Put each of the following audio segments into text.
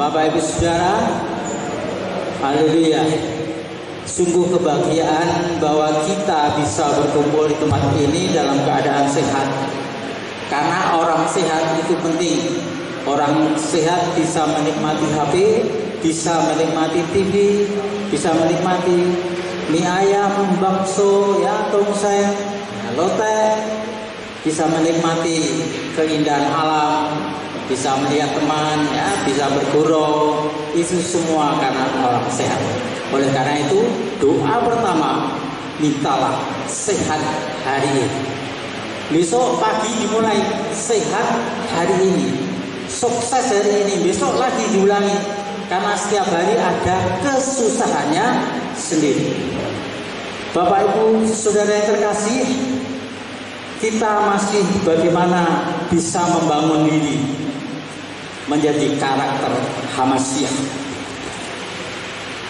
Bapak Ibu Saudara, haleluya. Sungguh kebahagiaan bahwa kita bisa berkumpul di tempat ini dalam keadaan sehat. Karena orang sehat itu penting. Orang sehat bisa menikmati HP, bisa menikmati TV, bisa menikmati mie ayam, bakso, ya, tongseng, lotek, bisa menikmati keindahan alam, bisa melihat teman, ya, bisa bergurau. Itu semua karena orang sehat. Oleh karena itu, doa pertama, mintalah sehat hari ini. Besok pagi dimulai, sehat hari ini, sukses hari ini, besok lagi diulangi. Karena setiap hari ada kesusahannya sendiri. Bapak Ibu Saudara yang terkasih, kita masih bagaimana bisa membangun diri menjadi karakter Hamasiah.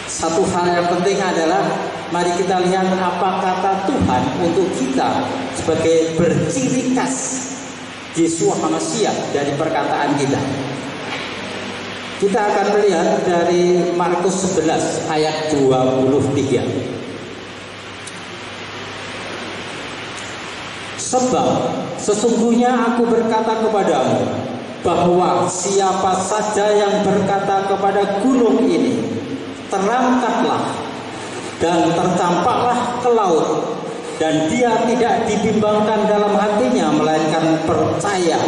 Satu hal yang penting adalah mari kita lihat apa kata Tuhan untuk kita sebagai berciri khas Yeshua Hamasiah dari perkataan kita. Kita akan melihat dari Markus 11 ayat 23. Sebab sesungguhnya aku berkata kepadamu bahwa siapa saja yang berkata kepada gunung ini, terangkatlah dan tercampaklah ke laut, dan dia tidak dibimbangkan dalam hatinya, melainkan percaya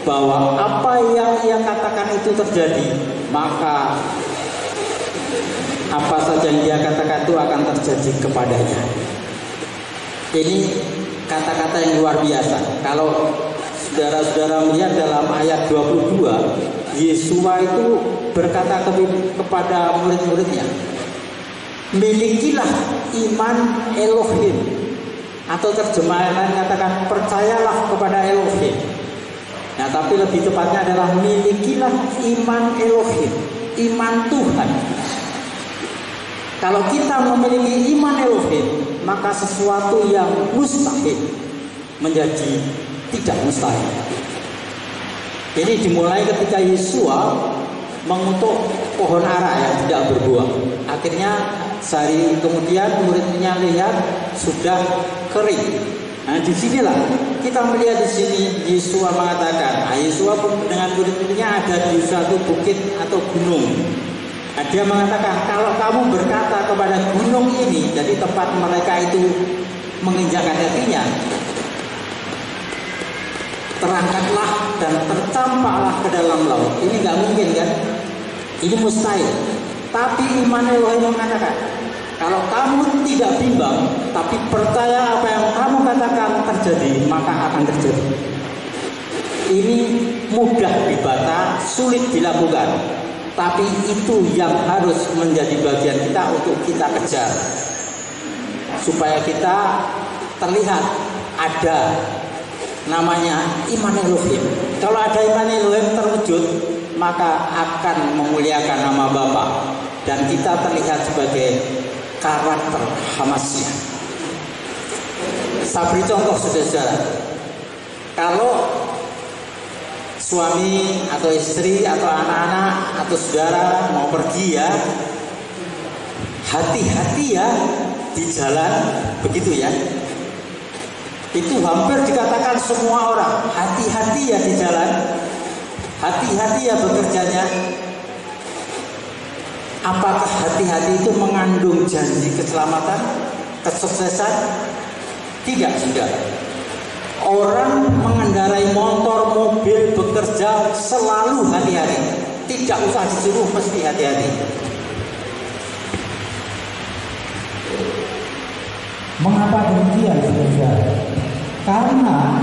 bahwa apa yang ia katakan itu terjadi, maka apa saja yang dia katakan itu akan terjadi kepadanya. Ini kata-kata yang luar biasa. Kalau saudara-saudara melihat dalam ayat 22, Yeshua itu berkata kepada murid-muridnya, milikilah iman Elohim, atau terjemahan lain katakan percayalah kepada Elohim. Nah, tapi lebih tepatnya adalah milikilah iman Elohim, iman Tuhan. Kalau kita memiliki iman Elohim, maka sesuatu yang mustahil menjadi tidak mustahil. Ini dimulai ketika Yeshua mengutuk pohon ara yang tidak berbuah. Akhirnya sehari kemudian murid-muridnya lihat sudah kering. Nah, disinilah kita melihat di sini Yeshua mengatakan, Yeshua pun dengan murid-muridnya ada di suatu bukit atau gunung. Nah, dia mengatakan kalau kamu berkata kepada gunung ini, jadi tempat mereka itu menginjakkan kakinya, terangkatlah dan tercampaklah ke dalam laut. Ini nggak mungkin kan? Ini mustahil. Tapi iman Elohim mengatakan, kalau kamu tidak bimbang, tapi percaya apa yang kamu katakan terjadi, maka akan terjadi. Ini mudah dibantah, sulit dilakukan. Tapi itu yang harus menjadi bagian kita untuk kita kejar, supaya kita terlihat ada namanya iman Elohim. Kalau ada iman Elohim terwujud, maka akan memuliakan nama Bapa, dan kita terlihat sebagai karakter Hamasiah. Saya beri contoh saudara-saudara. Kalau suami atau istri atau anak-anak atau saudara mau pergi, ya, hati-hati ya di jalan, begitu ya. Itu hampir dikatakan semua orang, hati-hati ya di jalan, hati-hati ya bekerjanya. Apakah hati-hati itu mengandung janji keselamatan, kesuksesan? Tidak, sudah. Orang mengendarai motor, mobil, bekerja selalu hati-hati. Tidak usah disuruh, mesti hati-hati. Mengapa demikian, saudara? Karena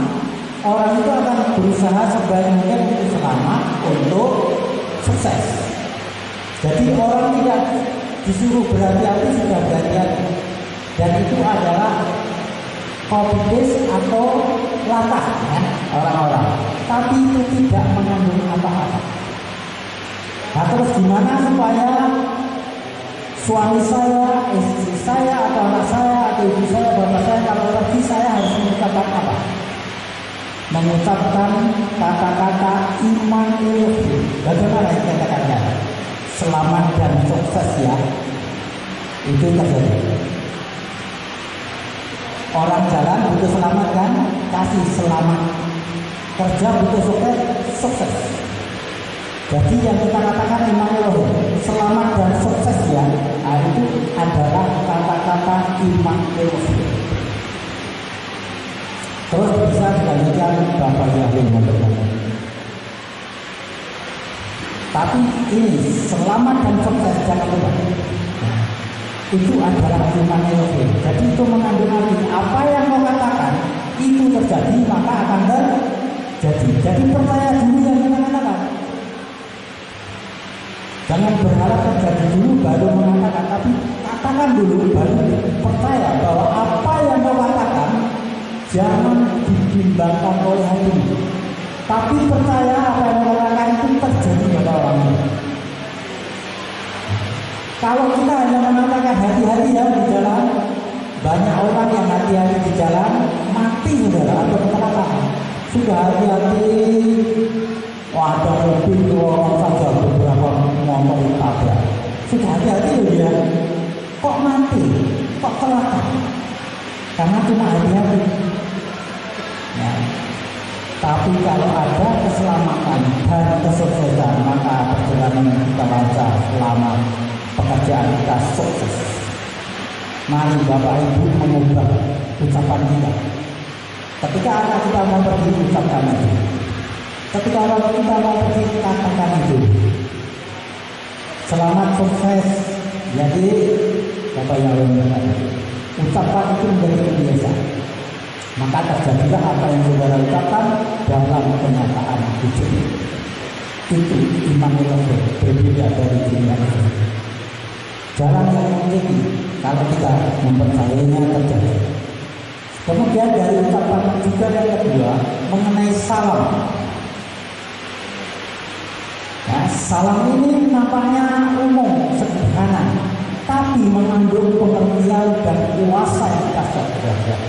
orang itu akan berusaha sebaik mungkin untuk selamat, untuk sukses. Jadi orang tidak disuruh berhati-hati, sudah berhati-hati. Dan itu adalah copy paste atau latah, ya, orang-orang. Tapi itu tidak mengandung apa-apa. Nah, terus gimana supaya suami saya, istri saya, atau anak saya, atau ibu saya, bapak saya, kalau pergi saya harus mengucapkan apa? Mengucapkan kata-kata iman Elohim. Bagaimana dikatakannya? selamat dan sukses ya. Itu terjadi. Orang jalan butuh selamat kan? Kasih selamat. Kerja butuh sukses, sukses. Jadi yang kita katakan iman selamat dan sukses ya, nah, itu adalah kata-kata iman Elohim. Terus bisa dilanjutkan Bapak Yahweh berkata. Tapi ini selamat dan sukses jangan lupa. Nah, itu adalah iman Elohim. Jadi itu mengandung arti apa yang kau katakan itu terjadi maka akan terjadi. Jadi percaya dulu yang kita katakan. Jangan berharap terjadi dulu baru mengatakan, tapi katakan dulu baru percaya bahwa apa yang kau katakan jangan dibimbangkan oleh hati. Tapi percaya apa yang kau katakan itu terjadi pada orang lain. Kalau kita hanya mengatakan hati-hati ya di jalan, banyak orang yang hati-hati di jalan mati saudara atau kecelakaan. Sudah hati-hati, wah ada mobil orang saja beberapa motor tabrak. Sudah hati-hati loh dia, kok mati, kok celaka? Karena cuma hati-hati. Ya. Tapi kalau ada keselamatan dan kesuksesan maka perjalanan kita lancar, selamat, pekerjaan kita sukses. Mari Bapak Ibu mengubah ucapan kita. Ketika anak kita mau pergi ucapkan itu. Ketika orang kita mau pergi katakan itu. Selamat sukses. Jadi Bapak yang berkata, ucapan itu menjadi kebiasaan. Maka terjadilah apa yang saudara ucapkan dalam kenyataan hidup. Itu iman Elohim berbeda dari dunia ini. Jarang yang mungkin kalau kita mempercayainya terjadi. Kemudian dari ucapan juga yang kedua mengenai salam. Ya, salam ini nampaknya umum, sederhana, tapi mengandung pengertian dan kuasa yang dahsyat.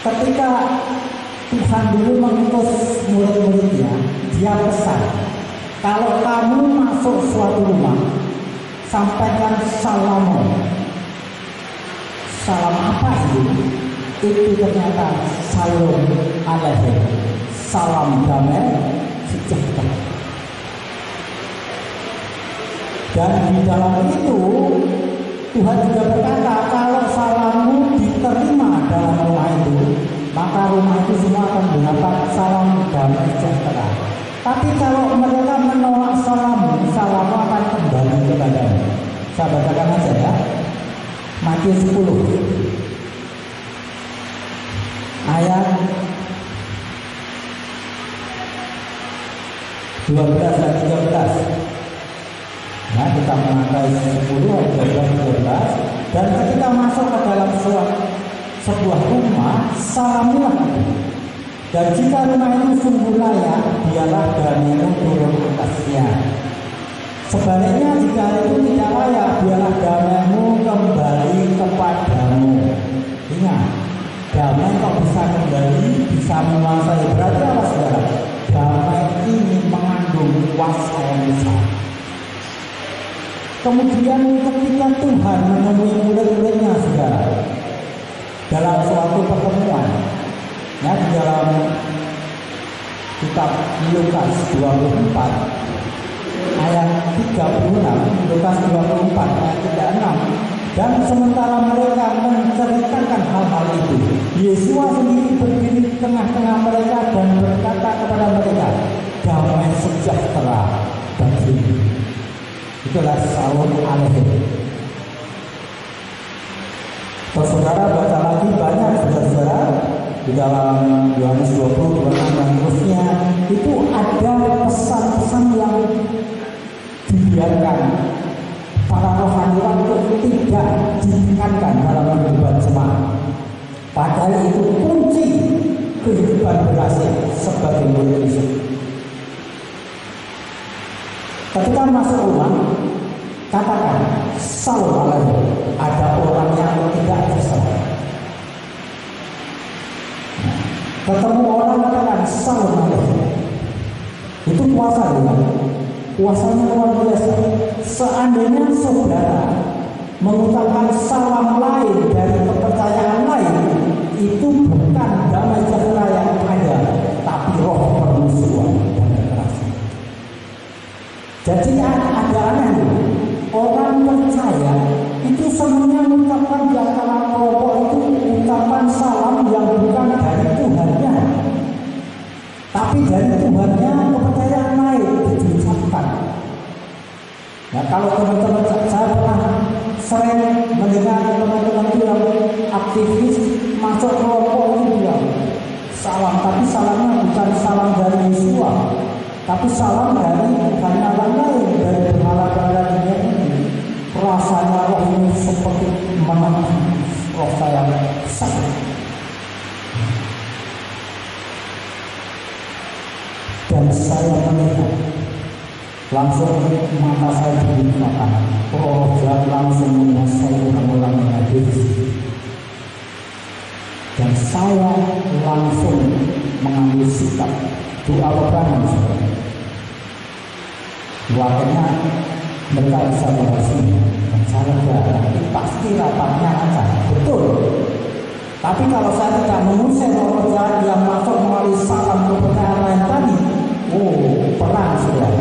Ketika Tuhan dulu mengutus murid-muridnya, dia pesan, kalau kamu masuk suatu rumah, sampaikan salammu. Salam apa itu? Itu ternyata salam alaikum, salam damai sejahtera. Dan di dalam itu Tuhan juga berkata, kalau salammu diterima dalam rumah itu, maka rumah itu semua akan mendapat salam damai sejahtera. Tapi kalau mereka menolak salammu, salammu akan kembali kepadamu. Saya bacakan aja ya. Matius 10 ayat 12 dan 13. Nah, kita memakai 10 ayat 12 13. Dan ketika masuk ke dalam sebuah rumah, salamilah itu. Dan jika rumah itu sungguh layak, biarlah damai turun atasnya. Sebaliknya jika itu tidak layak, biarlah damaimu kembali kepadamu. Ingat, damai kok bisa kembali, bisa menguasai. Berarti apa saudara? Damai ini mengandung kuasa yang besar. Kemudian ketika Tuhan menemui murid-muridnya saudara, dalam suatu pertemuan, ya, di dalam kitab Lukas 24 ayat 36, Lukas 24 ayat 36. Dan sementara mereka menceritakan hal-hal itu, Yesus sendiri berdiri di tengah-tengah mereka dan berkata kepada mereka, damai sejahtera bagimu. Itulah salam alaikum. Saudara baca lagi banyak saudara di dalam Yohanes 20, 26 dan terusnya, itu ada pesan-pesan yang dibiarkan para rohaniwan untuk tidak ditekankan dalam kehidupan jemaat. Padahal itu kunci kehidupan berhasil sebagai murid Yesus. Ketika masuk rumah, katakan salam alaikum. Ada orang yang tidak bersalah. Ketemu orang katakan salam alaikum. Itu kuasa ya. Kuasanya luar biasa. Seandainya saudara mengucapkan salam lain dari kepercayaan lain, itu bukan damai sejahtera yang ada, tapi roh permusuhan dan kekerasan. Jadi ada aneh. Orang percaya itu semuanya mengucapkan di antara kelompok itu ucapan salam yang bukan dari Tuhannya, tapi dari Tuhannya kepercayaan lain diucapkan. Nah, kalau teman-teman saya pernah sering mendengar teman-teman itu yang aktivis masuk kelompok itu bilang salam, tapi salamnya bukan salam dari Yesus, tapi salam dari hanya lain, dari berhala-berhala dunia ini. Rasanya roh ini seperti menekan roh saya sakit. Dan saya melihat langsung mata saya dibukakan, roh jahat langsung menguasai orang-orang yang hadir di situ. Dan saya langsung mengambil sikap doa peperangan sebenarnya. Waktunya mereka bisa menguasai dan saya nanti pasti rapatnya akan betul. Tapi kalau saya tidak mengusir roh jahat yang masuk melalui salam kepercayaan lain tadi, perang sudah.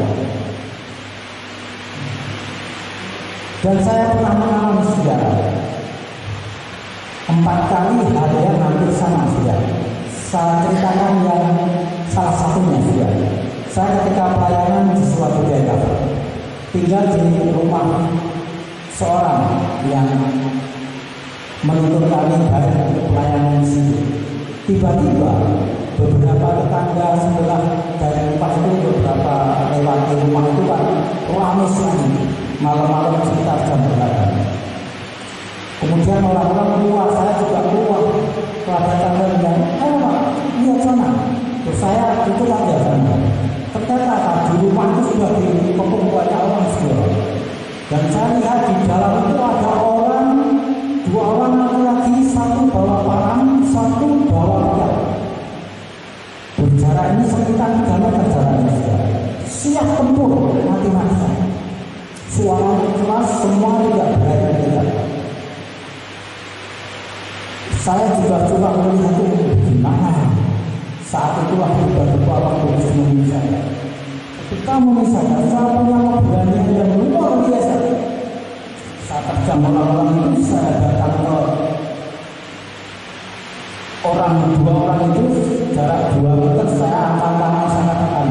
Dan saya pernah mengalami saudara 4 kali ada yang hampir sama saudara. Saya ceritakan yang salah satunya saudara. Saya ketika pelayanan di suatu daerah, tinggal di rumah seorang yang menuntut kami bayar pelayanan di sini. Tiba-tiba beberapa tetangga sebelah dari rumah itu, beberapa lewat di rumah itu kan ramai sekali malam-malam sekitar jam 8. Kemudian orang-orang keluar, saya juga keluar. Kepada tetangga bilang, ayo Pak, lihat sana. Terus saya itu aja sana. Ternyata di rumah itu sudah dikepung banyak orang semua. Dan saya lihat di dalam itu ada orang, 2 orang laki-laki, 1 bawa parang, 1 bawa pedang. Berjarak ini sekitar 3 meter jaraknya. Siap tempur, mati-matian. Suara keras, semua tidak berani dekat. Saya juga coba melihat itu gimana. Saat itulah tiba-tiba waktu menemui saya. Ketika menemui saya punya keberanian yang luar biasa. Saat terjam orang-orang itu, saya datang ke orang 2 orang itu, jarak 2 meter, saya angkat tangan, saya katakan,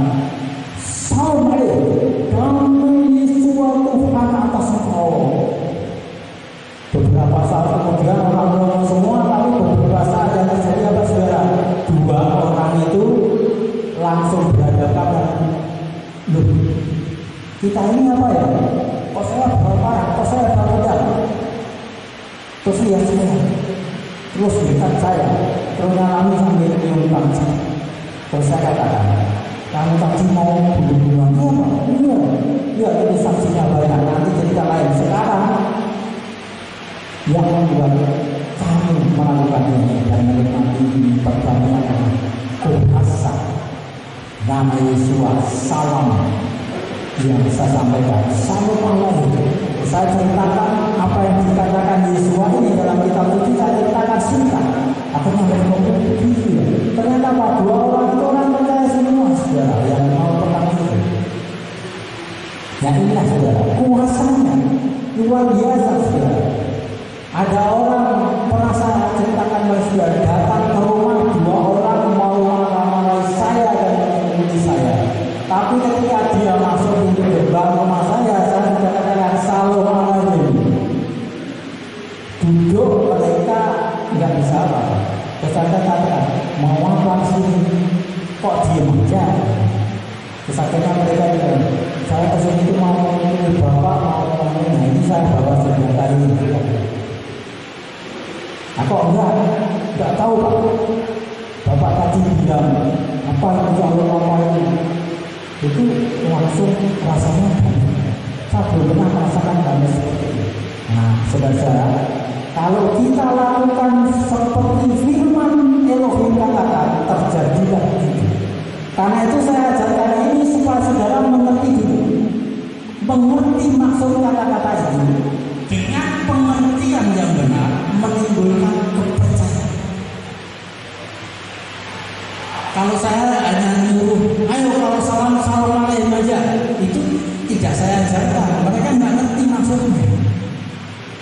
salam damai Yesus Tuhan atas engkau. Beberapa saat kemudian orang-orang semua, tapi beberapa saat yang terjadi apa saudara? 2 orang itu langsung berhadapan dan loh, kita ini apa ya? Kok saya bawa parang, kok saya bawa pedang? Terus lihat saya, terus dekat saya, terus nyalami sambil menyumbang saya. Terus saya katakan, kamu tadi mau bunuh-bunuhan? Iya, itu saksinya banyak, nanti cerita lain. Sekarang yang membuat kami melakukan ini dan menikmati pertandingan kuasa nama Yesus, salam yang saya sampaikan, salam Allah. Saya ceritakan apa yang dikatakan Yesus ini dalam kitab suci, saya ceritakan singkat. Akhirnya berkomentar begitu. Ternyata Pak, 2 orang itu orang percaya semua saudara yang mau perang itu. Yang inilah saudara, kuasanya luar biasa saudara. Ada orang pernah saya ceritakan saudara, datang ke rumah 2 orang mau marah-marahi saya dan mengikuti saya. Tapi ketika dia masuk pintu gerbang rumah saya sudah katakan salam alaikum. Duduk mereka nggak bisa apa. Terus saya katakan mau apa sih? Kok diem aja? Terus akhirnya mereka bilang, saya kesini itu mau menemui bapak, mau ini saya bawa senjata ini. Aku enggak tahu Pak. Bapak tadi bilang apa yang Allah apa ini? Itu langsung rasanya saya belum pernah merasakan damai seperti ini. Nah, saudara, kalau kita lakukan seperti firman Elohim katakan, terjadilah begitu. Karena itu saya ajarkan ini supaya saudara mengerti dulu. mengerti maksud kata-kata itu dengan pengertian yang benar menimbulkan kepercayaan. Kalau saya hanya nyuruh, ayo kalau salam alaikum aja, itu tidak saya ajarkan. Mereka nggak ngerti maksudnya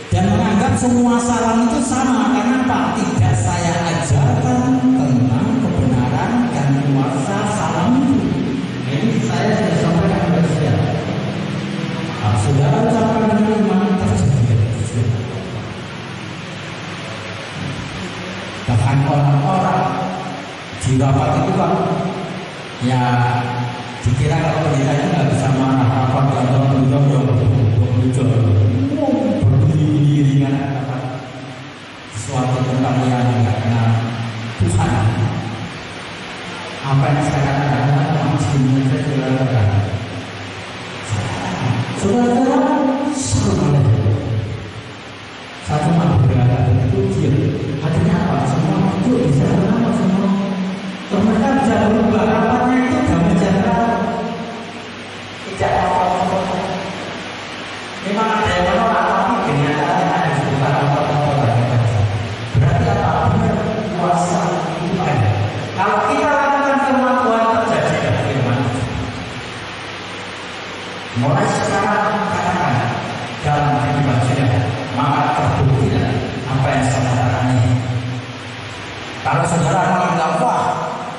dan menganggap semua salam itu sama. Karena Pak, tidak saya ajarkan tentang kebenaran dan kuasa salam itu. Ini saya sudah sampaikan kepada saudara. Nah, saudara ucapkan dengan iman terjadi. Bahkan orang-orang di rapat itu Pak, ya dikira kalau pendeta nggak bisa marah rapat dalam berdiri apa suatu tentang yang nggak kenal Tuhan. Apa yang saya katakan maksudnya saya katakan saudara satu berada itu diam. Artinya apa? Semua itu bisa kenapa semua. Mereka bisa berubah rapatnya itu damai sejahtera. Tidak apa-apa. Memang ada yang menolak, tapi dengan ada sebutan apa-apa. Berarti apa? Benar kuasa itu ada. Kalau kita lakukan firman Tuhan terjadi dalam firman. Mulai sekarang katakan dalam kehidupan saudara, maka terbuktilah apa yang saya katakan ini. Kalau saudara menganggap wah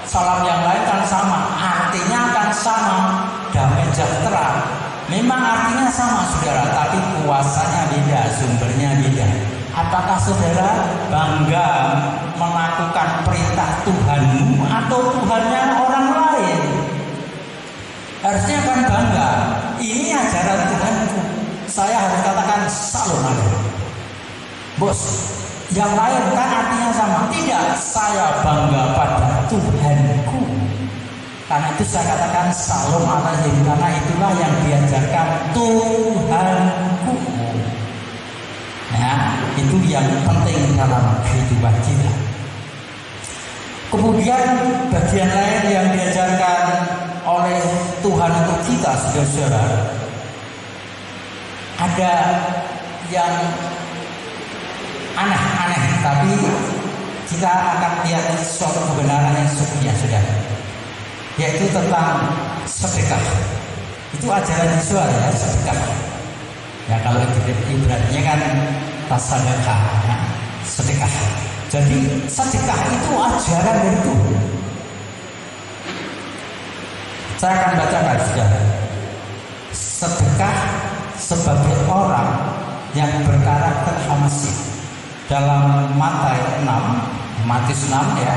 salam yang lain kan sama, artinya akan sama, damai sejahtera. Memang artinya sama saudara, tapi kuasanya beda, sumbernya beda. Apakah saudara bangga melakukan perintah Tuhanmu atau Tuhannya orang lain? Harusnya kan bangga. Ini ajaran Tuhanku. Saya harus katakan salam alaikum. Bos, yang lain kan artinya sama. Tidak, saya bangga pada Tuhanku. Karena itu saya katakan salam alaikum, karena itulah yang diajarkan Tuhanku. Ya, itu yang penting dalam kehidupan kita. Kemudian bagian lain yang diajarkan oleh Tuhan untuk kita, saudara-saudara, ada yang aneh-aneh, tapi kita akan lihat suatu kebenaran yang sesungguhnya, saudara, yaitu tentang sedekah. Itu ajaran Yesus ya, sedekah. Ya kalau ibaratnya kan tasadaqah, ya, sedekah. Jadi sedekah itu ajaran dari Tuhan. Saya akan bacakan saudara. Sedekah sebagai orang yang berkarakter Hamasi dalam Matius 6 ya.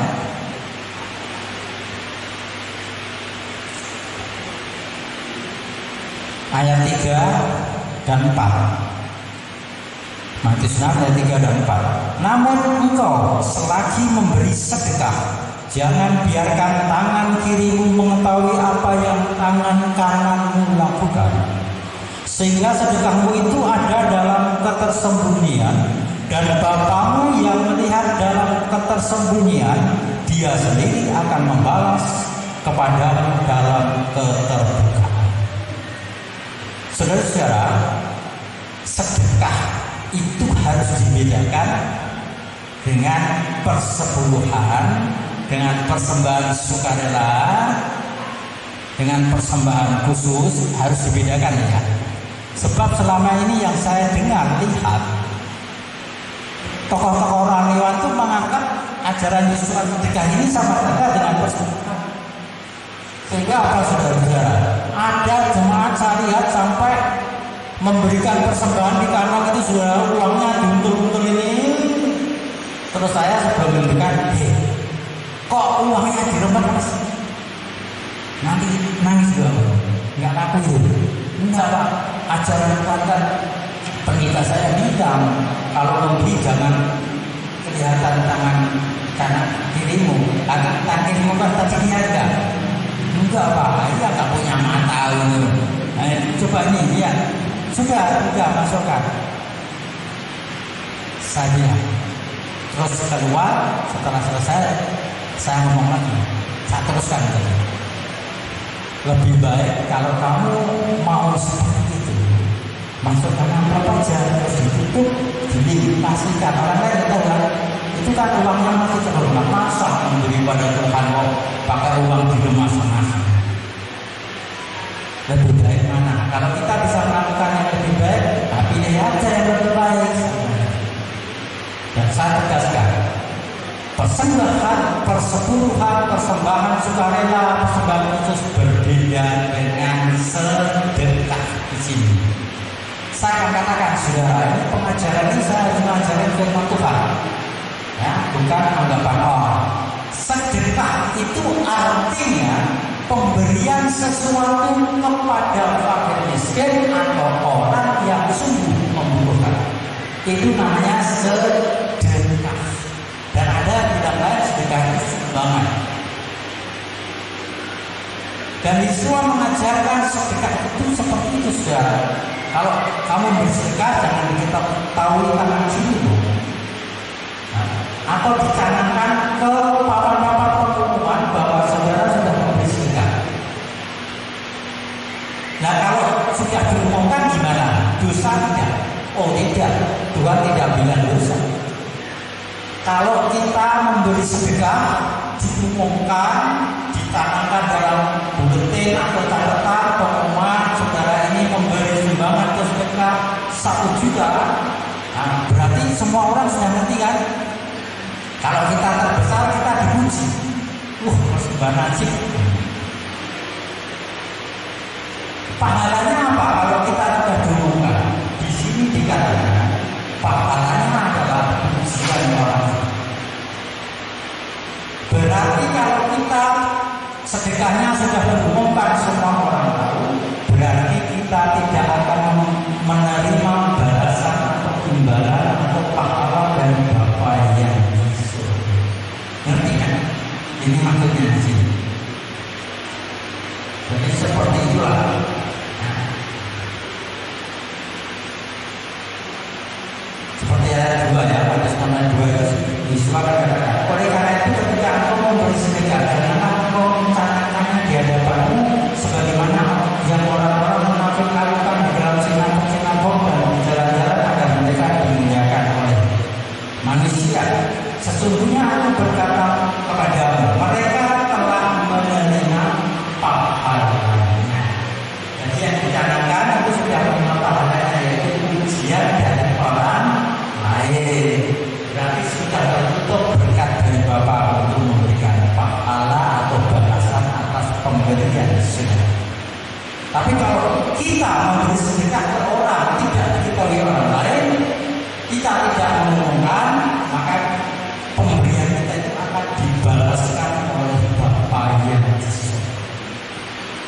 Ayat 3 dan 4. Matius 6 ayat 3 dan 4. Namun engkau selagi memberi sedekah, jangan biarkan tangan kirimu mengetahui apa yang tangan kananmu lakukan, sehingga sedekahmu itu ada dalam ketersembunyian, dan Bapamu yang melihat dalam ketersembunyian, Dia sendiri akan membalas kepadamu dalam keterbukaan. Saudara-saudara, sedekah itu harus dibedakan dengan persepuluhan, dengan persembahan sukarela, dengan persembahan khusus, harus dibedakan ya. Sebab selama ini yang saya dengar lihat, tokoh-tokoh rohaniwan itu menganggap ajaran Yesus sedekah ini sama saja dengan persepuluhan. Sehingga apa saudara-saudara? Ada jemaat saya lihat sampai memberikan persembahan di kanan itu saudara, uangnya diuntul-untul ini. Terus saya sebelum memberikan, kok uangnya diremet mas? Nanti nangis dong, nggak laku itu. Enggak Pak, ajaran kuatan pendeta saya bilang kalau memberi jangan kelihatan tangan kanan kirimu, tangan kirimu kan tadi ada. Enggak Pak, dia nggak punya mata ini. Coba ini lihat, sudah masukkan. Saya terus keluar, setelah selesai saya ngomong lagi, saya teruskan. Lebih baik kalau kamu mau seperti itu, masukkan amplop aja, terus ditutup, dilimpasikan. Orang lain tahu kan? Itu kan uangnya masih terhormat. Masa memberi pada Tuhan kok pakai uang dikemas-kemas? Lebih baik mana? Kalau kita bisa melakukan yang lebih baik, pilih aja yang lebih baik. Dan saya tegaskan, persembahan, persepuluhan, persembahan sukarela, persembahan khusus berbeda dengan sedekah di sini. Saya akan katakan, saudara, ini pengajaran ini saya harus mengajarkan firman Tuhan, ya, bukan anggapan orang. Sedekah itu artinya pemberian sesuatu kepada fakir miskin atau orang yang sungguh membutuhkan. Itu namanya sedekah. Dan ada tidak lain sedekah itu sumbangan. Dan Yesus mengajarkan sedekah itu seperti itu, saudara. Kalau kamu bersedekah jangan kita tahu tangan sini, atau dicanangkan ke papan-papan pertemuan bahwa saudara sudah memberi sedekah. Nah, kalau sudah diumumkan gimana? Dosa tidak? Oh tidak, Tuhan tidak bilang dosa. Kalau kita memberi sedekah diumumkan, ditanamkan dalam buletin atau catatan pengumuman, saudara ini memberi sumbangan ke sedekah 1 juta, nah, berarti semua orang sudah ngerti kan? Kalau kita terbesar kita dipuji, sumbangan sih. Pahalanya apa? Kalau kita sudah diumumkan, di sini dikatakan pahalanya adalah pujian orang. Berarti kalau kita sedekahnya sudah diumumkan semua orang tahu, berarti kita tidak akan menerima balasan atau imbalan atau pahala dari Bapa yang di surga. Ngerti kan? Ini maksudnya di sini. Jadi seperti itulah. Seperti ayat 2 ya, pada nomor 2 Yesus katakan, oleh karena itu ketika engkau memberi sedekah, janganlah engkau mencanangkannya di hadapanmu sebagaimana yang orang-orang munafik lakukan di dalam sinagog dan di jalan-jalan agar mereka dimuliakan oleh manusia. Sesungguhnya aku berkata kepadamu, mereka telah menerima pahalanya. Jadi yang dicanangkan itu sudah menerima pahalanya, yaitu pujian dari orang lain. Berarti sudah tertutup berkat dari Bapa untuk memberikan pahala atau balasan atas pemberian sedekah. Tapi kalau kita memberi sedekah ke orang tidak diketahui orang lain, kita tidak mengumumkan, maka pemberian kita itu akan dibalaskan oleh Bapa yang di surga.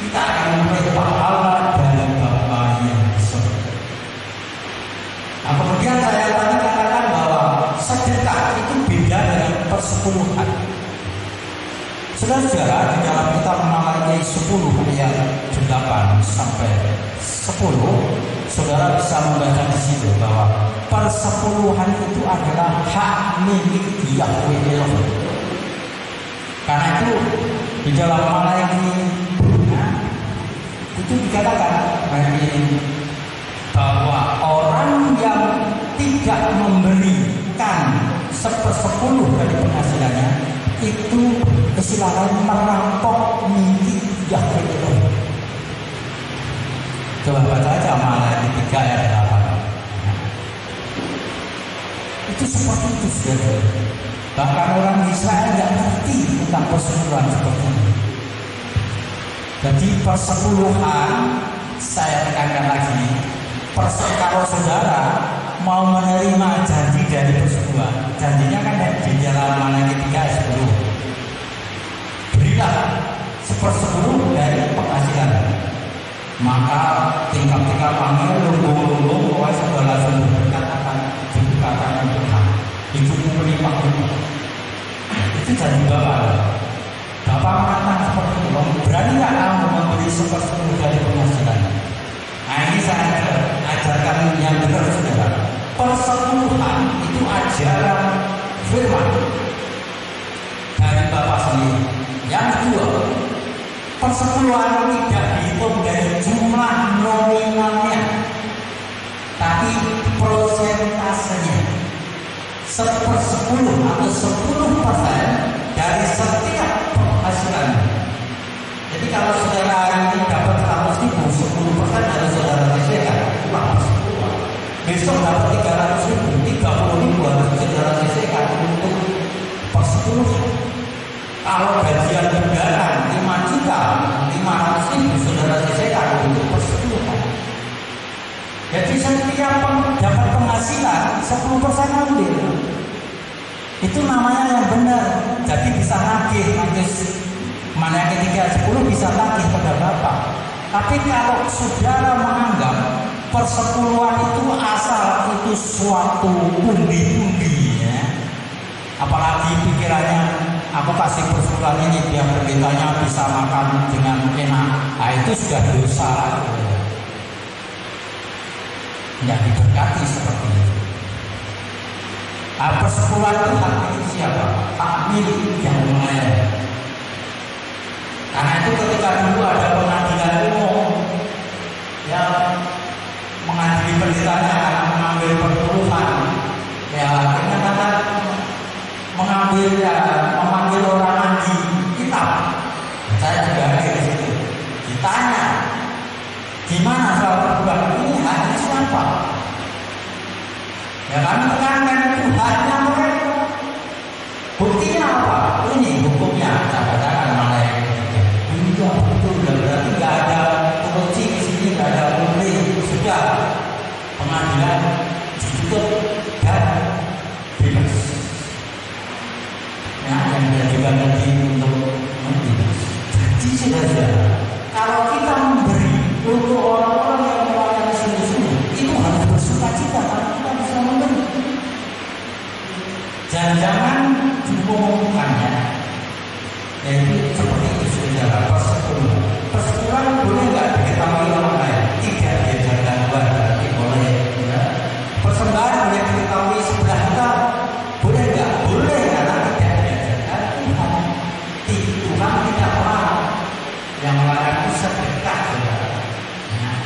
Kita akan memperoleh pahala dari Bapa yang di surga. Nah, kemudian saya tadi katakan bahwa sedekah itu beda dengan persepuluhan. Saudara-saudara, di dalam kitab Matius 10 ayat 8 sampai 10, saudara bisa membaca di situ bahwa persepuluhan itu adalah hak milik Yahweh. Karena itu di dalam Matius itu dikatakan bahwa orang yang tidak memberikan 1/10 dari penghasilannya itu istilahnya merampok milik Yahweh. Coba baca aja Matius 3 ayat 8. Itu seperti itu, saudara. Bahkan orang Israel tidak ngerti tentang persepuluhan seperti ini. Jadi persepuluhan, saya tekankan lagi, kalau saudara mau menerima janji dari persepuluhan, janjinya kan di dalam Matius 3 ayat 10. Berilah 1/10 dari penghasilan. Maka tingkap-tingkap panggil lumbung-lumbung bahwa segala sumber berkat akan dibukakan Tuhan. Hidupmu berlimpah-limpah. Itu janji Bapak. Bapak mengatakan seperti itu. Berani nggak kamu memberi 1/10 dari penghasilan? Nah, ini saya ajarkan yang benar, saudara. Persepuluhan itu ajaran firman dari Bapak sendiri. Yang kedua, persepuluhan tidak dihitung dari jumlah nominalnya, tapi prosentasenya 1/10 atau 10% dari setiap penghasilan. Jadi kalau saudara hari ini dapat 100.000, 10% dari saudara sisihkan, uang 10. Besok dapat 300.000, 30.000 harus saudara sisihkan untuk persepuluhan. Kalau gajian bulanan 5 juta, 500.000 saudara sisihkan untuk persepuluhan. Jadi setiap dapat penghasilan 10% ambil. Itu namanya yang benar. Jadi bisa nagih, mana yang ketiga 10 bisa nagih pada Bapak. Tapi kalau saudara menganggap persepuluhan itu asal itu suatu pundi-pundi, ya, apalagi pikirannya aku kasih persepuluhan ini biar pendetanya bisa makan dengan enak, nah itu sudah dosa. Yang diberkati seperti itu. Persepuluhan itu hak milik siapa? Hak milik yang mulai. Karena itu ketika dulu ada pengadilan umum yang mengadili pendetanya karena mengambil persepuluhan, ya akhirnya kata memanggil orang mandi kitab. Saya juga ada di situ. Ditanya, gimana soal persepuluhan ini? Hanya siapa? Ya kami terangkan itu haknya mereka. Buktinya apa? Ini hukumnya. Saya katakan malaikat. Iya betul. Berarti nggak ada korupsi di sini, nggak ada pungli. Sudah pengadilan ditutup dan bebas. Ya, yang juga nanti untuk bebas. Jadi saudara, kalau kita memberi untuk orang-orang yang melayani sungguh-sungguh, itu harus bersukacita karena kita bisa memberi. Jangan diumumkannya. Yaitu seperti itu saudara, persepuluhan boleh nggak diketahui orang lain? Tidak diajarkan Tuhan, berarti boleh. Ya. Persembahan boleh diketahui sebelah kita, boleh nggak? Boleh karena tidak diajarkan Tuhan. Tuhan tidak pernah yang melarang itu sedekah, saudara. Nah,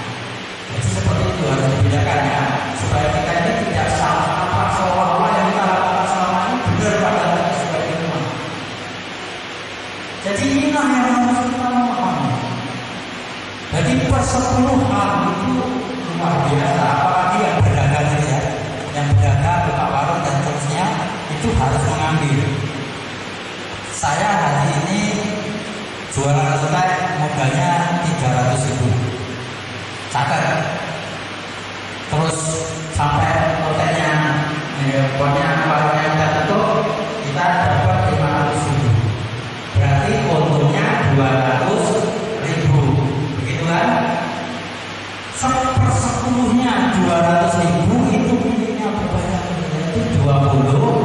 jadi seperti itu harus dibedakan ya, supaya kita ini tidak salah kaprah seolah-olah yang kita lakukan selama ini benar pada kita sebagai umat. Jadi inilah yang harus kita memahami. Jadi persepuluhan itu luar biasa, apalagi yang berdagang ini ya, yang berdagang, buka warung dan seterusnya itu harus mengambil. Saya hari ini jualan lotek modalnya 300.000. Catat. Terus sampai loteknya, warungnya kita tutup, kita dapat 500.000. Berarti untungnya 200.000. Begitu kan? 1/10-nya 200.000 itu miliknya berapa? Itu 20.000.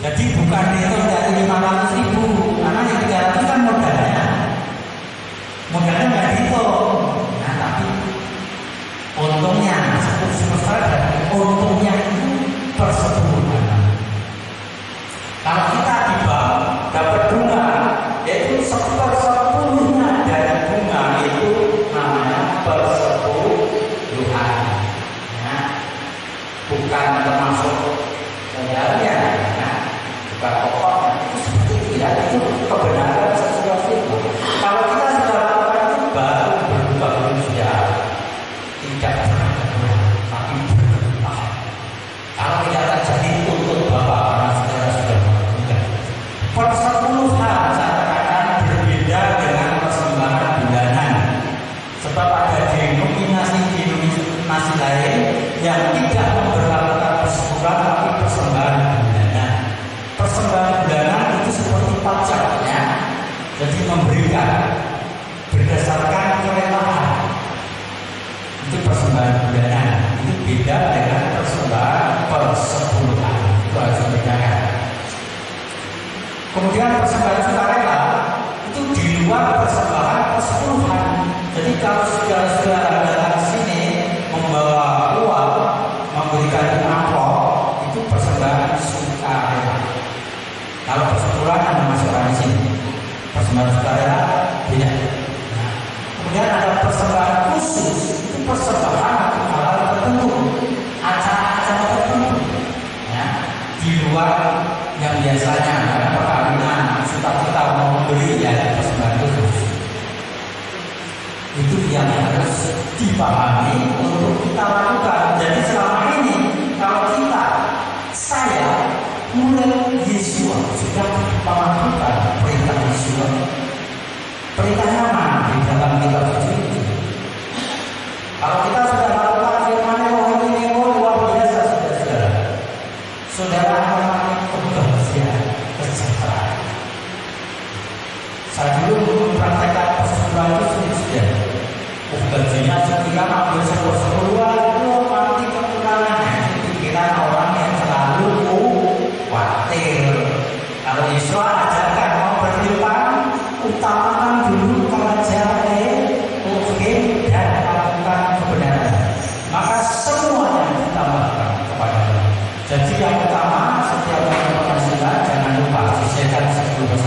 Jadi bukan itu dari 500.000, karena yang 300 kan modalnya nggak dihitung. Nah tapi untungnya 10% dan untungnya itu persepuluhan. Kalau kita di bank dapat bunga, yaitu 1/10-nya dari bunga itu namanya persepuluhan. Ya. Bukan termasuk modalnya. Bukan pokoknya, itu seperti itu ya, itu kebenaran sesuatu itu. Kalau kita sudah lakukan itu baru berubah manusia, tidak berubah, tapi berubah. Kalau tidak terjadi tuntut Bapak karena saudara sudah melakukan. Persepuluhan saya katakan berbeda dengan persembahan bulanan, sebab ada denominasi lain yang tidak memperlakukan persepuluhan tapi persembahan bulanan. Persembahan bulanan itu seperti pajak ya. Jadi memberikan berdasarkan kerelaan. Itu persembahan bulanan. Itu beda dengan persembahan persepuluhan. Itu harus dibedakan. Kemudian persembahan sukarela itu di luar persembahan persepuluhan. Jadi kalau saudara-saudara datang ke sini membawa uang, memberikan amplop, itu persembahan sukarela. Kalau persepuluhan ada masukkan di sini. Persembahan sukarela beda. Nah, kemudian ada persembahan khusus, itu persembahan untuk hal tertentu, acara-acara tertentu, ya, di luar yang biasanya ada perkawinan, kita mau membeli ya persembahan itu yang harus dipahami untuk kita lakukan. Jadi selama ini kalau saya murid Yesus sudah melakukan perintah Yesus. Perintahnya mana di dalam kitab suci itu? Kalau kita sudah melakukan firman ini luar biasa, saudara-saudara. Saudara mengalami kebahagiaan, kesejahteraan. Saya dulu mempraktekkan persekutuan itu sudah. Gajinya sekian, ambil 10-10 itu pasti kekurangan. Pikiran orang yang selalu khawatir. Kalau Yesus ajarkan mau berlimpah, utamakan dulu kerajaan dan melakukan kebenaran. Maka semuanya ditambahkan kepada Allah. Jadi yang utama setiap penghasilan jangan lupa sisihkan 10%.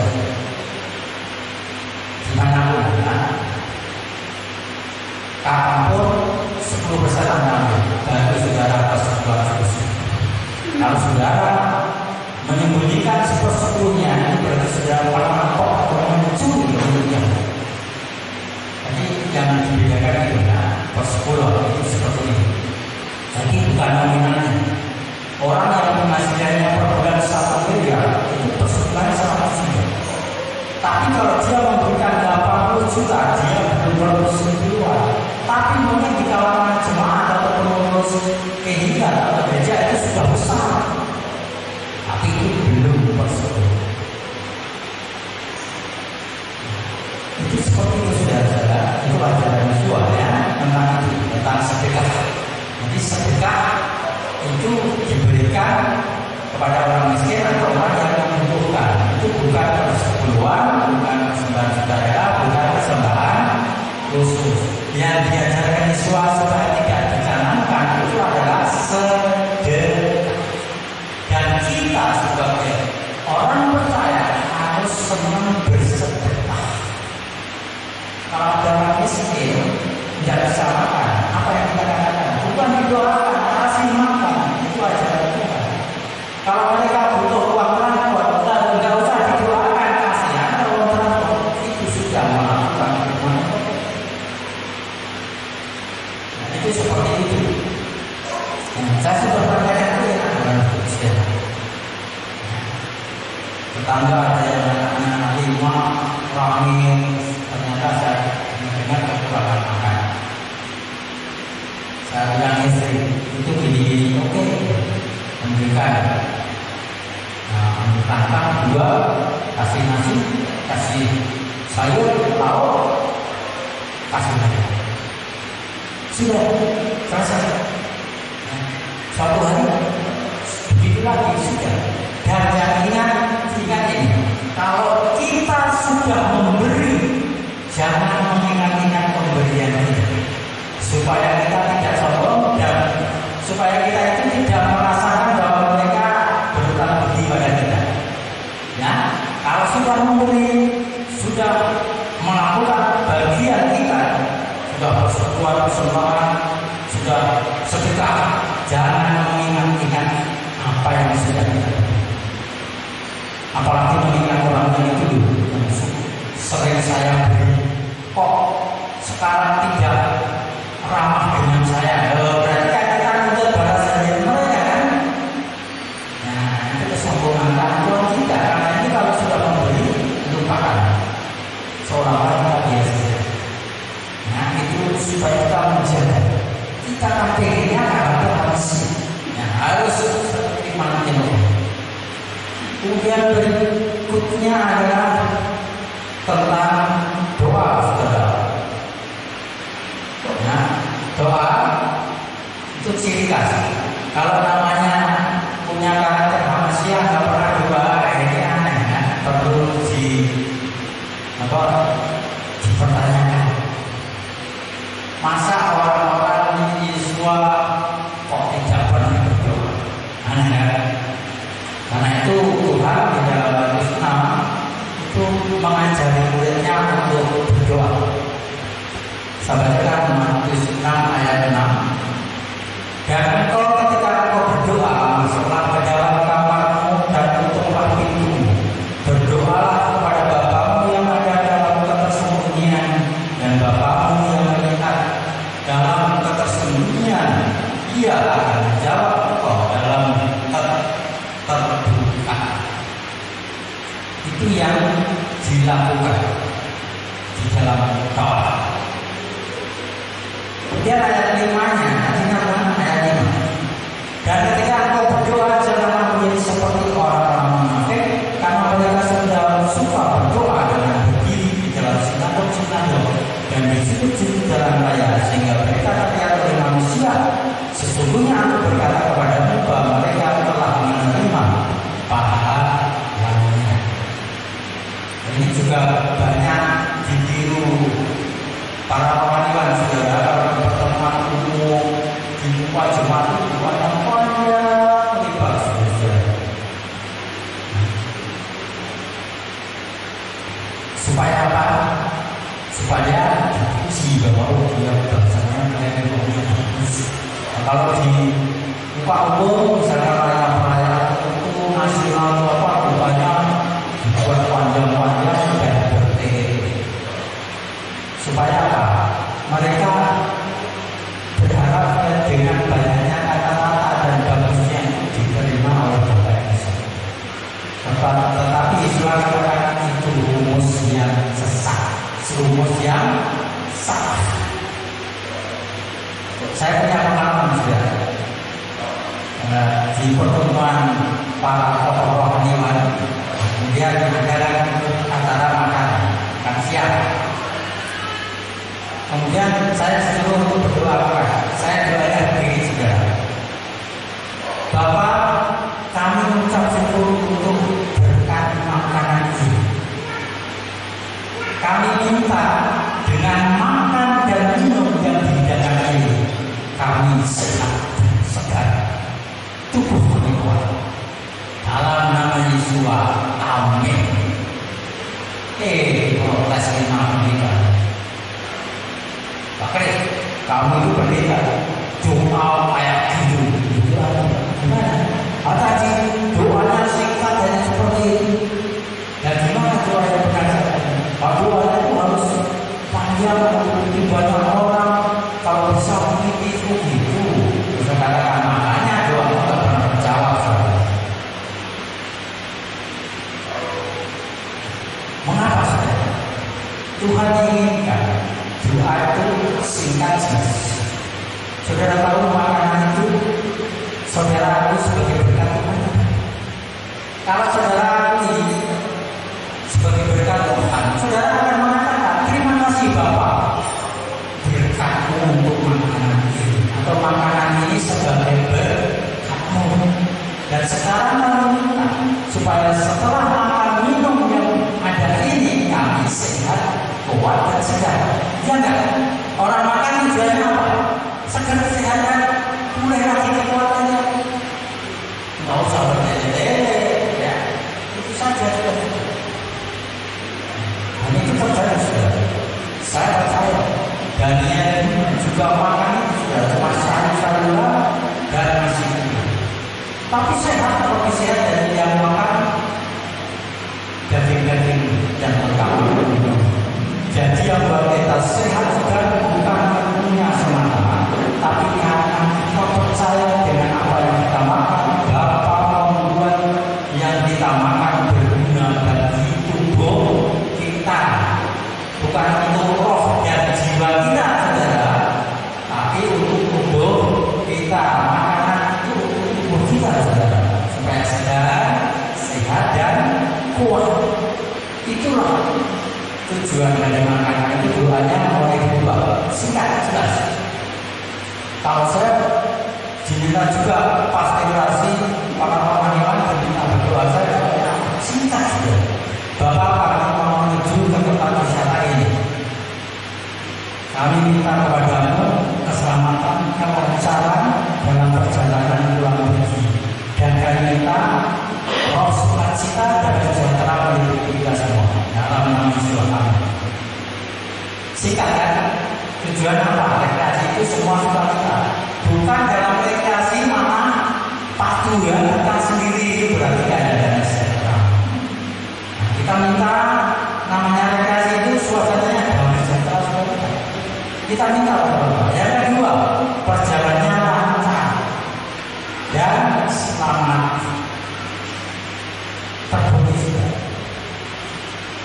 Dimanapun kapanpun 10% mengambil bantu saudara persekutuan khusus. Kalau saudara menyembunyikan 10%-nya, itu berarti saudara merampok atau mencuri dunia. Jadi jangan dibedakan itu, persekutuan itu seperti ini. Jadi bukan nominalnya. Orang yang penghasilannya per bulan 1 miliar itu persekutuan sama saja. Tapi kalau dia memberikan 80 juta, dia belum persekutuan. Tapi mungkin di kalangan jemaat atau pengurus kehidupan atau gereja itu sudah besar. Tapi itu belum persekutuan. Itu seperti itu saudara-saudara. Itu ajaran Yesus ya tentang sedekah. Jadi sedekah itu diberikan kepada orang miskin atau orang yang membutuhkan. Itu bukan persekutuan, bukan persembahan saudara, bukan persembahan khusus. Yang diajarkan Yesus supaya tidak dicanangkan itu adalah sedekah. Dan kita sebagai orang percaya harus senang bersedekah. Kalau ada orang miskin tidak bisa makan, apa yang kita katakan? Bukan didoakan, kasih makan. Itu ajaran Tuhan. Kalau mereka butuh uang transport, tidak usah didoakan, kasihan uang transport. Itu sudah melakukan firman. Nah, itu seperti itu. Saya sudah bertanya itu yang ada Kristen. Tetangga ada yang anaknya 5 rahim, ternyata saya mendengar kekurangan makan. Saya bilang istri itu gini-gini, oke, memberikan. Nah, ambil 2, kasih nasi, kasih sayur, lauk, kasih lagi. Sudah selesai. Suatu hari begitu lagi sudah. Dan ingat ini, kalau kita sudah memberi, jangan mengingat-ingat pemberian kita, supaya kita tidak sombong dan supaya kita itu tidak merasakan bahwa mereka berhutang budi pada kita. Ya, kalau sudah memberi, sudah melakukan bagian kita, sudah persekutuan persembahan, sudah sedekah, jangan mengingat-ingat apa yang sudah kita beri. Apalagi mengingat orang itu sering saya beri, kok sekarang tidak ramah dengan saya. Berarti kan kita nuntut balas dari mereka kan? Nah, itu kesombongan Tuhan kita. Karena itu kalau sudah memberi, lupakan. Seolah-olah kita biasa. Nah, itu supaya kita menjaga. Kita kan pengennya karakter manusia. Nah, harus seperti mana ini. Kemudian berikutnya adalah tentang doa, saudara. Nah, doa itu ciri khas. Kalau namanya punya karakter manusia nggak pernah doa, ini aneh kan? Perlu dipertanyakan. Masa orang-orang ini semua kok tidak pernah berdoa? Aneh kan? Karena itu Tuhan di dalam Islam itu mengajari muridnya untuk berdoa. Sahabat, Matius 6 ayat jawab engkau dalam terbuka. Itu yang dilakukan di dalam doa. Kemudian ayat 5-nya, artinya ayat 5. Dan ketika engkau berdoa janganlah menjadi seperti orang-orang munafik, karena mereka sudah suka berdoa dengan berdiri di dalam sinagog dan di sudut-sudut jalan raya, sehingga mereka terlihat oleh manusia. Sesungguhnya aku berkata kepadamu bahwa mereka telah menerima pahalanya. Ini juga banyak ditiru para rohaniwan, saudara. Pertemuan umum di muka jemaat itu panjang lebar, saudara. Supaya apa? Supaya dipuji bahwa dia bangsanya kayak bagus. Kalau di muka umum, misalnya perayaan tertentu nasional atau apa, rupanya dibuat panjang-panjang dan bertele. Supaya apa? Mereka berharap dengan banyaknya kata-kata dan bagusnya diterima oleh Bapak Yesus. Tetapi Islam katakan itu rumus yang sesat, rumus yang salah. Saya punya pengalaman juga di pertemuan para tokoh rohaniwan. Kemudian ada acara makan siang. Kemudian saya disuruh untuk berdoa. Saya doanya begini juga. Bapak, kami mengucap syukur untuk berkat makanan ini. Kami minta dengan makan dan minum yang dihidangkan ini, kami sehat dan segar. Tubuh kami kuat. Dalam nama Yesus, amin. Protes kita. Pakai kamu itu berbeda. Doa kayak gitu. Gimana? Tadi doanya singkat dan seperti itu. Dan gimana doa yang benar? Doanya itu harus panjang, lebih banyak orang. Kalau bisa begitu gitu. Bisa katakan makanya doa itu tidak pernah terjawab. Mengapa saudara? Tuhan inginkan doa itu singkat jelas. Saudara tahu makanan itu saudara aku sebagai berkat Tuhan. Kalau saudara ini sebagai berkat Tuhan, saudara akan mengatakan terima kasih Bapak berkatmu untuk makanan ini, atau makanan ini sebagai berkatmu. Dan sekarang kami minta supaya setelah makan minum yang ada ini kami sehat, kuat dan segar. Ya enggak? Orang makan tujuannya apa? Segar kesehatan, mulai lagi kekuatannya. Nggak usah bertele-tele, ya. Itu saja. Dan itu terjadi sudah. Saya percaya. Daniel juga makan itu sudah cuma sayur-sayuran dan nasi kuning. Tapi sehat, lebih sehat dari yang makan daging-daging yang lengkap. Jadi yang buat kita sehat dan bukan punya semata, tapi karena kita percaya dengan apa yang kita makan. Bapa membuat yang kita makan berguna bagi tubuh kita, bukan untuk roh dan jiwa kita, saudara, tapi untuk tubuh kita. Makanan itu untuk tubuh kita, saudara, supaya sehat dan kuat. Itulah tujuan dari makanan itu. Doanya mulai berubah singkat jelas. Kalau saya diminta juga pastorasi para rohaniwan diminta berdoa, saya doanya singkat saja. Bapak, kami mau menuju ke tempat wisata ini. Kami minta kepadamu keselamatan, kelancaran dalam perjalanan pulang pergi, dan kami minta roh sukacita dan sejahtera meliputi kita semua. Dalam nama Yesus kami. Singkat kan? Tujuan apa? Rekreasi itu semua suka kita. Bukan dalam rekreasi mana patuh ya kita sendiri itu berarti tidak ada dana sejahtera. Kita minta namanya rekreasi itu suasananya damai sejahtera kita minta apa? Yang kedua, perjalanannya lancar. dan selamat terbunyi sudah.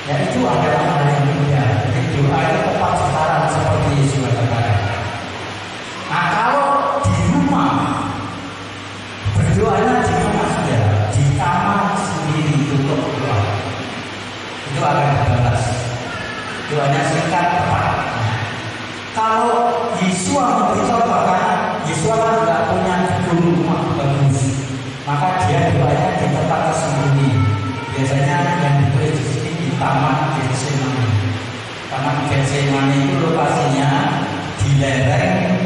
Ya itu adalah hal yang mudah. Jadi doa itu tepat sasaran seperti Yesus katakan. Nah kalau di rumah berdoanya di rumah sudah, di kamar sendiri tutup doa, itu akan dibalas. Doanya singkat tepat. Kalau Yesua memberitahu bahkan Yesua kan tidak punya gedung rumah bagus, maka dia doanya di tempat tersembunyi. Biasanya yang ditulis di sini di Taman Getsemani. Taman Getsemani itu lokasinya di lereng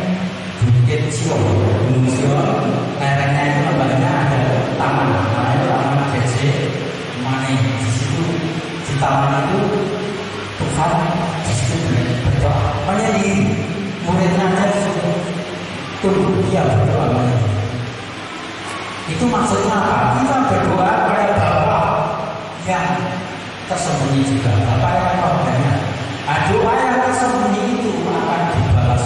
Bukit Sion, Gunung Sion. Lerengnya itu lembahnya ada taman, namanya Taman Getsemani. Di situ di taman itu Tuhan di situ berdoa. Makanya di muridnya ada tunggu dia berdoa. Itu maksudnya apa? Kita berdoa kepada Bapa yang tersembunyi juga. Bapa yang banyak. Doa yang tersembunyi itu akan dibalas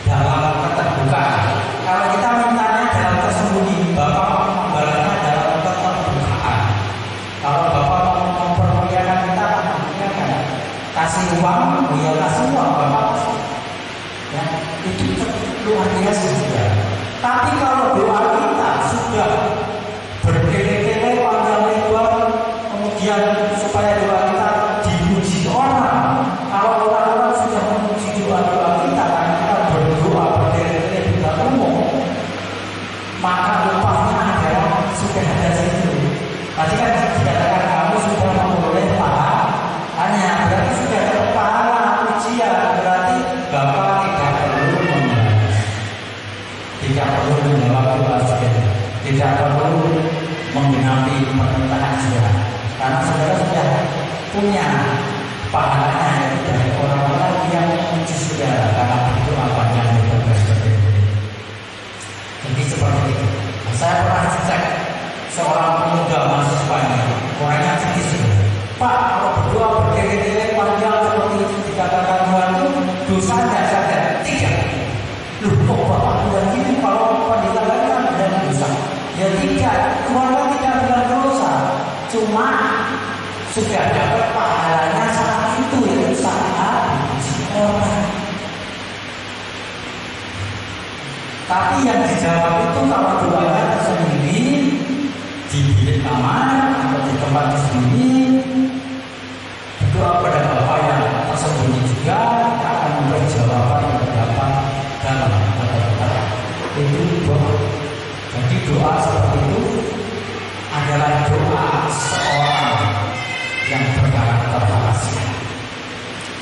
dalam keterbukaan. Kalau kita mintanya dalam tersembunyi, Bapa membalasnya dalam keterbukaan. Kalau Bapa mempermuliakan kita, mempermuliakan. Kasih uang, dia kasih uang, Bapa kasih. Ya, itu luar biasa juga. Tapi kalau doa kita sudah berkele-kele panjang lebar, kemudian supaya doa kita dipuji orang, kalau orang-orang sudah memuji doa-doa kita karena kita berdoa berkele-kele di depan umum, maka upahnya adalah sudah ada situ. Tadi kan dikatakan kamu sudah memperoleh pahala, hanya berarti sudah ada pahala pujian, berarti Bapak tidak perlu menjawab doa saudara, tidak perlu menggenapi permintaan saudara, karena saudara sudah punya pahalanya yaitu dari orang-orang yang memuji saudara karena berdoa panjang lebar seperti itu. Jadi seperti itu. Saya pernah cek seorang pemuda mahasiswanya, orangnya sedikit. Pak, kalau berdoa berkele-kele panjang seperti itu dikatakan Tuhan itu dosanya saja 3. Loh, kok Bapak bilang gini? Kalau pendeta lain kan bilang dosa. Ya tidak, Tuhan kan tidak bilang dosa. Cuma sudah dapat pahalanya saat itu yang saat dipuji orang. Tapi yang dijawab itu kalau doanya tersembunyi di bilik kamar atau di tempat tersembunyi, berdoa pada Bapak yang tersembunyi juga akan memberi jawaban yang terdapat dalam kata-kata itu doa. Jadi doa seperti itu adalah doa seorang yang berkarakter kasih.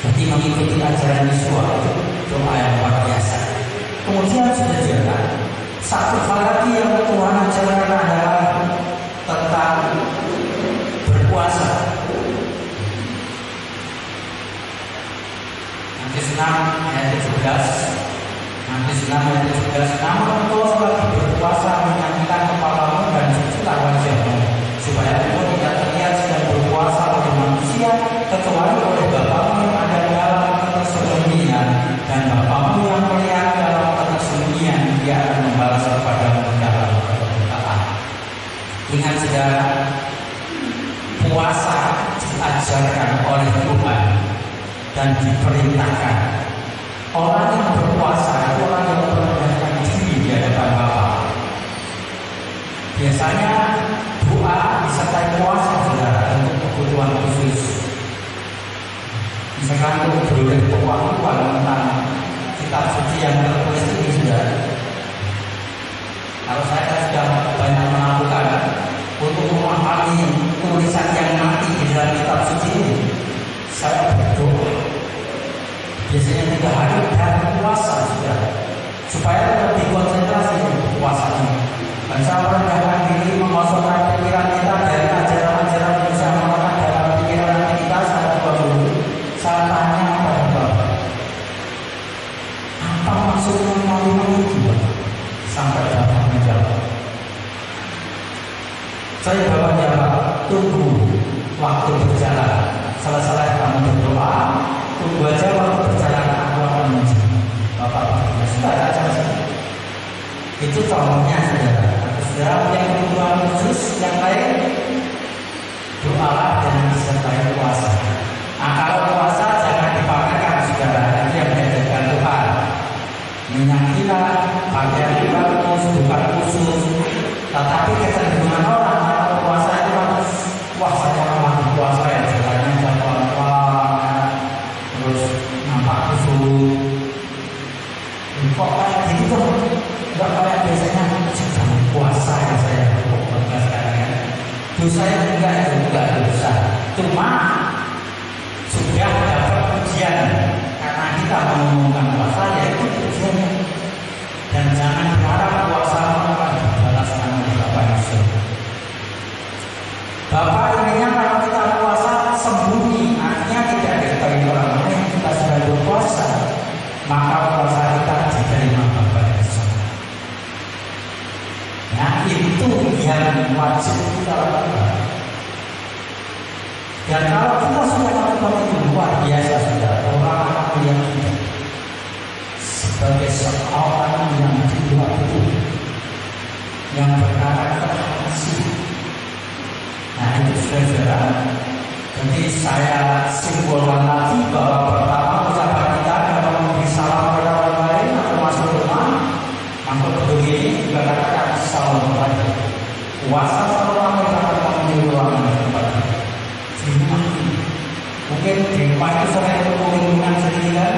Jadi mengikuti ajaran Yesus itu doa yang luar biasa. Kemudian sudah jelas satu hal lagi yang Tuhan ajarkan adalah tentang berpuasa. Nanti 6 ayat 17. Nanti 6 ayat 17. Namun engkau selagi berpuasa menyanyikan kepalamu dan cucilah wajahmu, supaya engkau tidak terlihat sedang berpuasa oleh manusia, kecuali oleh Bapamu yang ada dalam ketersembunyian, dan Bapamu yang melihat dalam ketersembunyian, dia akan membalas kepadamu dalam keterbukaan. Ingat saudara, puasa diajarkan oleh Tuhan dan diperintahkan. Orang yang berpuasa itu orang yang merendahkan diri di hadapan Bapa. Biasanya doa disertai puasa saudara untuk kebutuhan khusus. Misalkan untuk beroleh pengetahuan tentang kitab suci yang tertulis ini saudara. Kalau saya sudah banyak melakukan untuk memahami tulisan yang mati di dalam kitab suci ini, saya berdoa. Biasanya 3 hari dan puasa sudah, supaya lebih konsentrasi untuk puasa ini. Dan saya merendahkan diri, mengosongkan pikiran kita dari ajaran-ajaran yang bisa melekat dalam pikiran kita saat dulu. Saya tanya pada Bapak, apa maksudnya kalimat itu? Sampai Bapak menjawab. Saya Bapak jawab, tunggu waktu berjalan. Selesai kamu berdoa, tunggu aja waktu berjalan aku akan menjadi Bapak. Sudah aja. Itu contohnya saudara. Saudara punya kebutuhan khusus yang lain, doalah dan disertai puasa. Nah, kalau puasa jangan dipamerkan, saudara. Nanti yang diajarkan Tuhan. Minyak kita, pakaian kita bukan khusus. Tetapi kecenderungan orang kalau puasa itu harus, wah saya mau puasa ya, sebenarnya jadwal terus nampak khusus. Kok kayak gitu tuh? Enggak kayak biasanya sedang puasa ya saya bangga sekali ya. Dosa yang enggak dosa. Cuma sudah dapat ujian karena kita mengumumkan puasa ya itu ujiannya. Dan jangan berharap puasa akan dibalaskan oleh Bapak Yesus. Bapak inginnya kalau kita puasa sembunyi, artinya tidak diketahui orang lain kita sedang berpuasa, maka puasa kita diterima Bapak Yesus. Nah itu yang wajib kita lakukan. Dan kalau kita sudah melakukan itu luar biasa, sudah orang akan melihat kita sebagai seorang yang jiwa betul, yang berkarakter asli. Nah itu saudara. Jadi saya simbolkan lagi bahwa pertama ucapan kita kalau memberi salam kepada orang lain atau masuk rumah, masuk gedung ini juga katakan salam kepada. Puasa salam katakan menjadi ruangan tempat di rumah ini. Mungkin di rumah itu sering berkunjungan sendirian.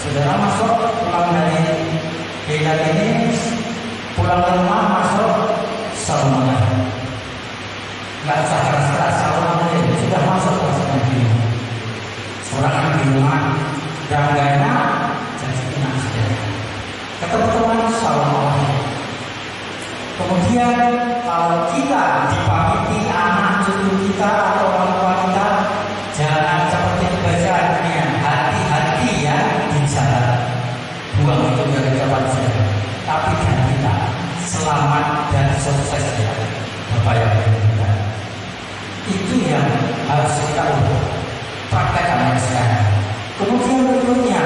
Saudara masuk pulang dari beda ini, pulang ke rumah masuk salam. Nggak usah keras-keras salam aja, sudah masuk puasanya di rumah. Orang di rumah dan nggak enak, jadi enak saja. Ketemu teman salam aja. Kemudian kalau kita dipamiti anak cucu kita atau orang tua kita, jangan seperti bacaannya, hati-hati ya di jalan. Buang itu dari ucapan saya. Tapi dan kita selamat dan sukses ya, Bapak yang kita. Itu yang harus kita praktekkan sekarang. Kemudian berikutnya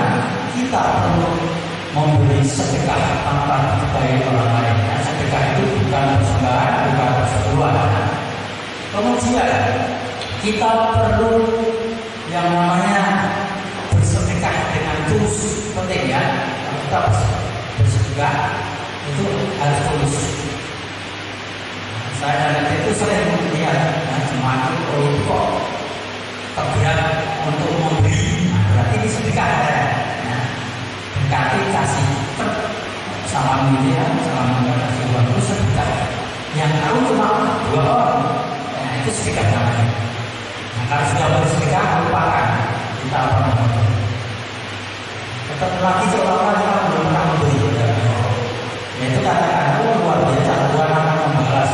kita perlu memberi sedekah tanpa dibayar orang lain. Nah, sedekah itu bukan persembahan, bukan persekutuan. Kemudian kita perlu yang namanya bersedekah dengan tulus, penting ya. Kita bersedekah itu harus tulus. Saya dan itu sering melihat jemaat itu kok tergerak untuk memberi. Nah, berarti ini sedekah ya. Berkati kasih sama media, sama kasih uang itu sedekah. Yang tahu cuma 2 orang. Nah itu sedekah namanya. Nah kalau sudah bersedekah lupakan kita apa namanya. Tetap lagi seolah-olah kita belum pernah memberi. Yaitu katakan luar biasa Tuhan akan membalas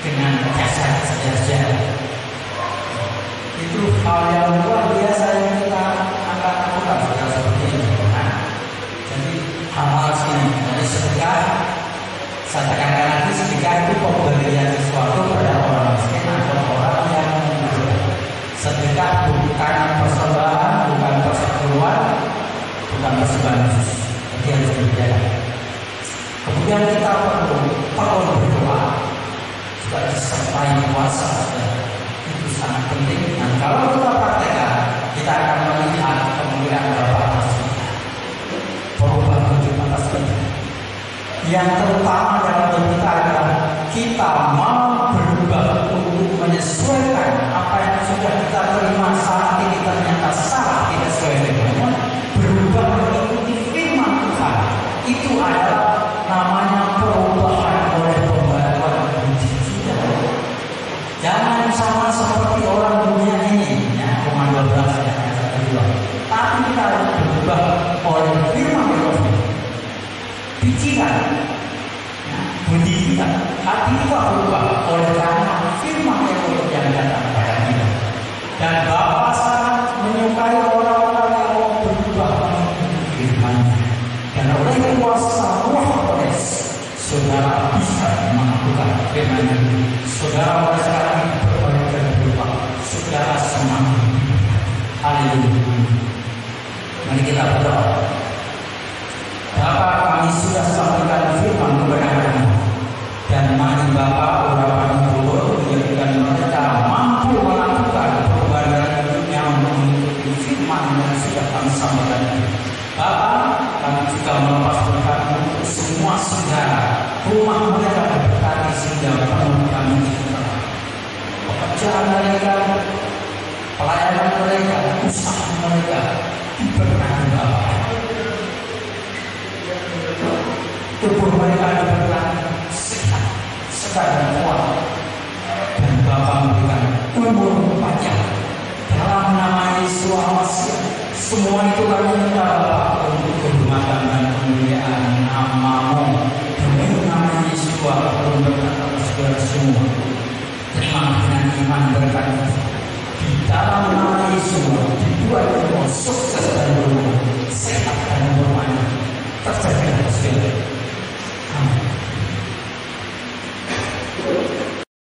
dengan jasa-jasa. Itu hal yang luar biasa yang kita akan lakukan seperti ini. Jadi hal-hal sini dari sedekah, saya tekankan lagi sedekah itu pemberian sesuatu pada orang miskin atau orang yang membutuhkan. Sedekah bukan persembahan, bukan persekutuan, bukan persembahan khusus. Jadi harus dibedakan. Kemudian kita perlu berdoa juga disertai puasa. Itu sangat penting. Dan kalau kita praktekkan, kita akan melihat kemuliaan Bapa atas kita. Perubahan hidup atas kita. Yang terutama dalam hidup kita adalah kita mau berubah untuk menyesuaikan apa yang sudah kita terima saat ini ternyata salah, tidak sesuai dengannya. Berubah mengikuti firman Tuhan. Itu adalah namanya perubahan oleh pembaruan budi kita. Jangan sama seperti orang dunia ini, ya, Roma 12 ayat 1-2. Tapi kita harus berubah oleh firman Tuhan. Pikiran, ya, budi kita, hati kita berubah oleh karena firman Tuhan yang datang kepada kita. Dan Bapa sangat menyukai orang-orang yang mau berubah mengikuti firman-Nya. Dan oleh kuasa Roh Kudus, saudara bisa melakukan firman ini. Saudara mulai sekarang ini berubah dan berubah. Saudara semakin haleluya. Mari kita berdoa. Bapa, kami sudah sampaikan firman kepada kami. rumah mereka diberkati sehingga penuh dengan sejahtera. Pekerjaan mereka, pelayanan mereka, usaha mereka diberkati Bapa. Tubuh mereka diberkati sehat, segar dan kuat, dan Bapa memberikan umur panjang. Dalam nama Yesus Almasih, semua itu kami minta Bapa untuk kehormatan dan kemuliaan nama-Mu. Demi nama Yesus Bapa berkata saudara semua, terima dengan iman berkat di dalam nama Yesus dibuat sukses dan berumur, sehat dan bermanfaat, terjaga segala.